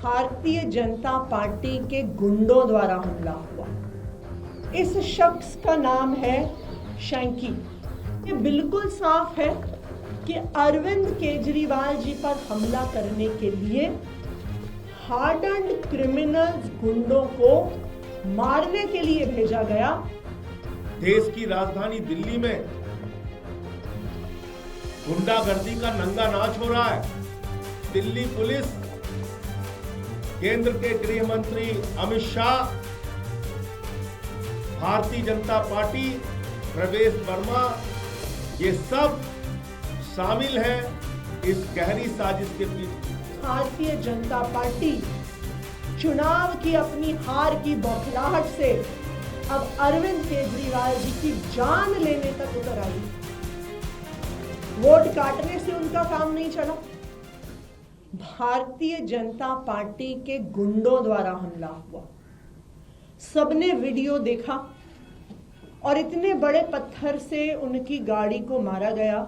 Bharatiya Janata party के गुंडों द्वारा हमला हुआ। इस शख्स का नाम है शैंकी। ये बिल्कुल साफ है कि अरविंद केजरीवाल जी पर हमला करने के लिए हार्डन्ड क्रिमिनल्स गुंडों को मारने के लिए भेजा गया। देश की राजधानी दिल्ली में गुंडागर्दी का नंगा नाच हो रहा है। दिल्ली पुलिस, केंद्र के गृह मंत्री अमित शाह, भारतीय जनता पार्टी, प्रवेश वर्मा, ये सब शामिल हैं इस गहरी साजिश के पीछे। भारतीय जनता पार्टी चुनाव की अपनी हार की बौखलाहट से अब अरविंद केजरीवाल जी की जान लेने तक उतर आई। वोट काटने से उनका काम नहीं चला। भारतीय जनता पार्टी के गुंडों द्वारा हमला हुआ। सबने वीडियो देखा और इतने बड़े पत्थर से उनकी गाड़ी को मारा गया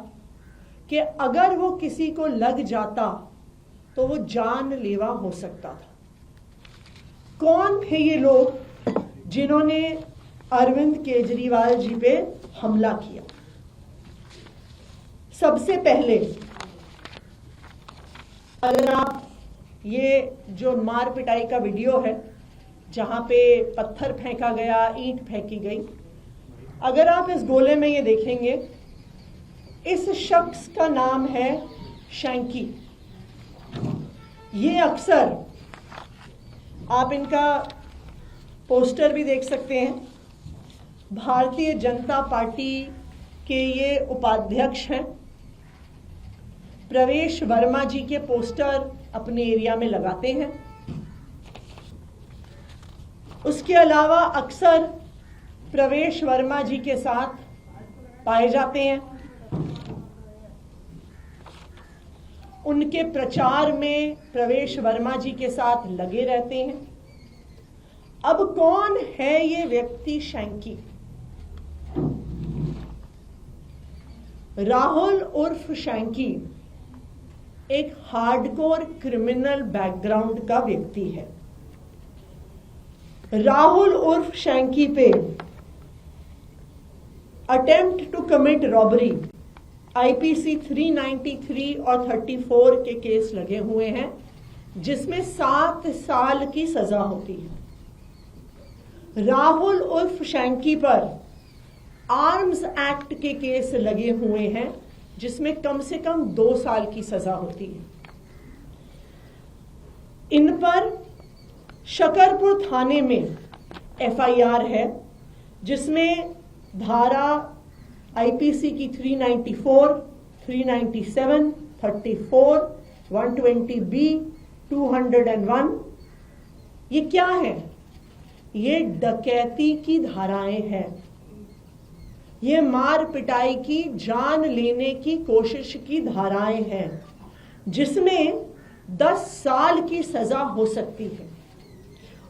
कि अगर वो किसी को लग जाता तो वो जानलेवा हो सकता था। कौन थे ये लोग जिन्होंने अरविंद केजरीवाल जी पे हमला किया? सबसे पहले अगर आप ये जो मार पिटाई का वीडियो है जहां पे पत्थर फेंका गया, ईंट फेंकी गई, अगर आप इस गोले में ये देखेंगे, इस शख्स का नाम है शैंकी। ये अक्सर आप इनका पोस्टर भी देख सकते हैं। भारतीय जनता पार्टी के ये उपाध्यक्ष हैं। प्रवेश वर्मा जी के पोस्टर अपने एरिया में लगाते हैं। उसके अलावा अक्सर प्रवेश वर्मा जी के साथ पाए जाते हैं। उनके प्रचार में प्रवेश वर्मा जी के साथ लगे रहते हैं। अब कौन है ये व्यक्ति शैंकी? राहुल उर्फ शैंकी एक हार्डकोर क्रिमिनल बैकग्राउंड का व्यक्ति है। राहुल उर्फ शैंकी पे attempt to commit robbery IPC 393 और 34 के केस लगे हुए हैं, जिसमें 7 साल की सजा होती है। राहुल उर्फ शैंकी पर आर्म्स एक्ट के केस लगे हुए हैं, जिसमें कम से कम 2 साल की सजा होती है। इन पर शकरपुर थाने में एफआईआर है, जिसमें धारा आईपीसी की 394, 397, 34, 120B, 201, ये क्या है? ये डकैती की धाराएं हैं। ये मार पिटाई की, जान लेने की कोशिश की धाराएं हैं, जिसमें 10 साल की सजा हो सकती है।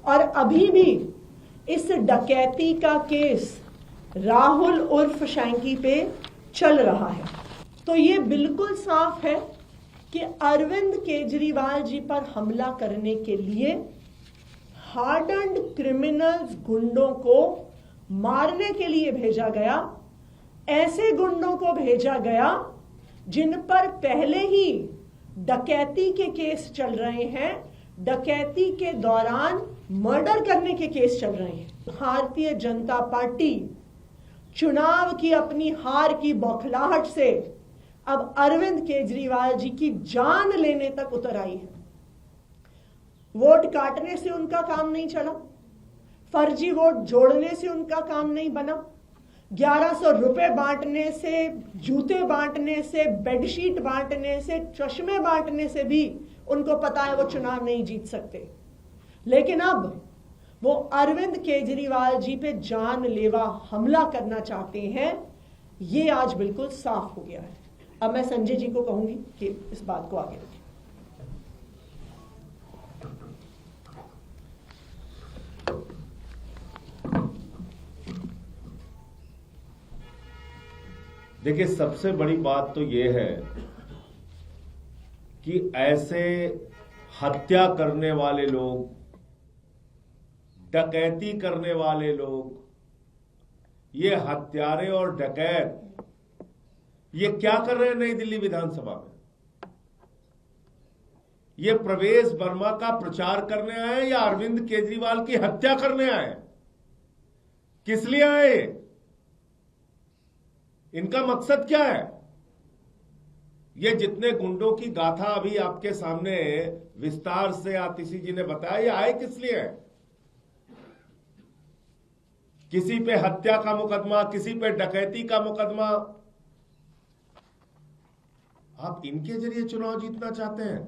और अभी भी इस डकैती का केस राहुल उर्फ शैंकी पे चल रहा है। तो ये बिल्कुल साफ है कि अरविंद केजरीवाल जी पर हमला करने के लिए हार्डन्ड क्रिमिनल्स गुंडों को मारने के लिए भेजा गया। ऐसे गुंडों को भेजा गया जिन पर पहले ही डकैती के केस चल रहे हैं, डकैती के दौरान मर्डर करने के केस चल रहे हैं। भारतीय जनता पार्टी चुनाव की अपनी हार की बौखलाहट से अब अरविंद केजरीवाल जी की जान लेने तक उतर आई है। वोट काटने से उनका काम नहीं चला, फर्जी वोट जोड़ने से उनका काम नहीं बना, 1100 रुपए बांटने से, जूते बांटने से, बेडशीट बांटने से, चश्मे बांटने से भी उनको पता है वो चुनाव नहीं जीत सकते। लेकिन अब वो अरविंद केजरीवाल जी पे जानलेवा हमला करना चाहते हैं। ये आज बिल्कुल साफ हो गया है। अब मैं संजय जी को कहूंगी कि इस बात को आगे रखें। देखिए, सबसे बड़ी बात तो ये है कि ऐसे हत्या करने वाले लोग, डकैती करने वाले लोग, ये हत्यारे और डकैत ये क्या कर रहे हैं नई दिल्ली विधानसभा में? ये प्रवेश वर्मा का प्रचार करने आए या अरविंद केजरीवाल की हत्या करने आए? किस लिए आए? इनका मकसद क्या है? ये जितने गुंडों की गाथा अभी आपके सामने विस्तार से आतिशी जी ने बताया, ये आए किस लिए है? किसी पे हत्या का मुकदमा, किसी पे डकैती का मुकदमा, आप इनके जरिए चुनाव जीतना चाहते हैं?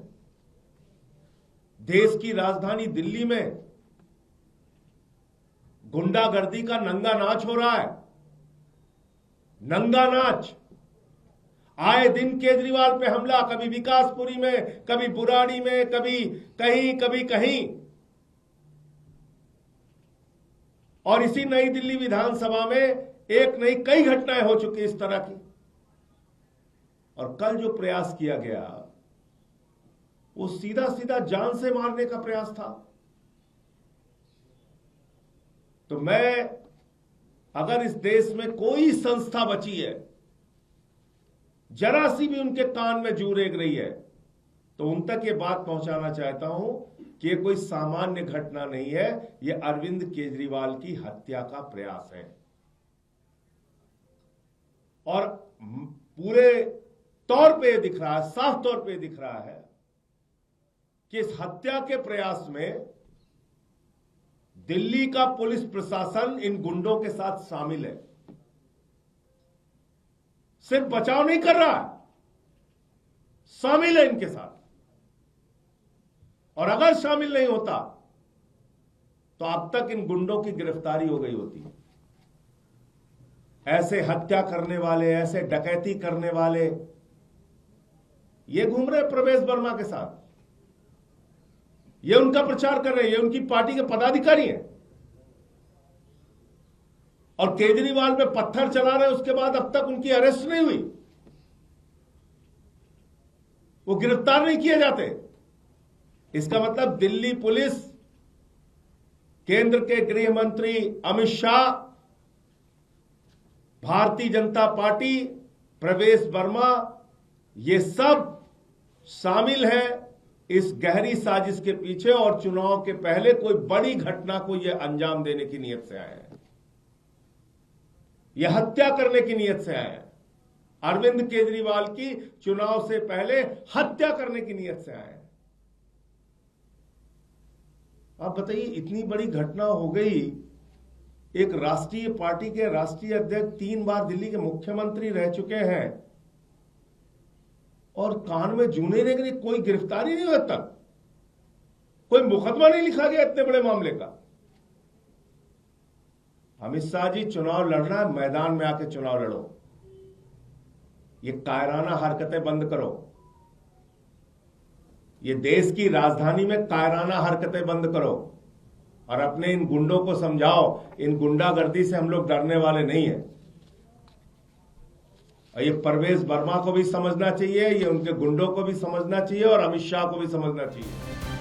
देश की राजधानी दिल्ली में गुंडागर्दी का नंगा नाच हो रहा है, नंगा नाच। आए दिन केजरीवाल पे हमला, कभी विकासपुरी में, कभी बुराड़ी में, कभी कहीं। और इसी नई दिल्ली विधानसभा में एक नहीं कई घटनाएं हो चुकी इस तरह की। और कल जो प्रयास किया गया वो सीधा सीधा जान से मारने का प्रयास था। तो मैं, अगर इस देश में कोई संस्था बची है, जरा सी भी उनके कान में जू रेंग रही है, तो उन तक ये बात पहुंचाना चाहता हूं कि ये कोई सामान्य घटना नहीं है, ये अरविंद केजरीवाल की हत्या का प्रयास है। और पूरे तौर पे दिख रहा है, साफ तौर पे दिख रहा है कि इस हत्या के प्रयास में दिल्ली का पुलिस प्रशासन इन गुंडों के साथ शामिल है। सिर्फ बचाव नहीं कर रहा, शामिल है इनके साथ। और अगर शामिल नहीं होता तो अब तक इन गुंडों की गिरफ्तारी हो गई होती। ऐसे हत्या करने वाले, ऐसे डकैती करने वाले ये घूम रहे प्रवेश वर्मा के साथ, ये उनका प्रचार कर रहे हैं, ये उनकी पार्टी के पदाधिकारी हैं। और केजरीवाल पे पत्थर चला रहे, उसके बाद अब तक उनकी अरेस्ट नहीं हुई, वो गिरफ्तार नहीं किए जाते। इसका मतलब दिल्ली पुलिस, केंद्र के गृह मंत्री अमित शाह, भारतीय जनता पार्टी, प्रवेश वर्मा, ये सब शामिल है इस गहरी साजिश के पीछे। और चुनाव के पहले कोई बड़ी घटना को यह अंजाम देने की नीयत से आए हैं, यह हत्या करने की नीयत से आए हैं। अरविंद केजरीवाल की चुनाव से पहले हत्या करने की नीयत से आए हैं। आप बताइए, इतनी बड़ी घटना हो गई, एक राष्ट्रीय पार्टी के राष्ट्रीय अध्यक्ष 3 बार दिल्ली के मुख्यमंत्री रह चुके हैं और कान में जूने रेंग रही, कोई गिरफ्तारी नहीं हुई तक, कोई मुकदमा नहीं लिखा गया इतने बड़े मामले का। अमित शाह जी, चुनाव लड़ना है, मैदान में आके चुनाव लड़ो, ये कायराना हरकतें बंद करो। ये देश की राजधानी में कायराना हरकतें बंद करो और अपने इन गुंडों को समझाओ, इन गुंडागर्दी से हम लोग डरने वाले नहीं हैं। और ये प्रवेश वर्मा को भी समझना चाहिए, ये उनके गुंडों को भी समझना चाहिए और अमित शाह को भी समझना चाहिए।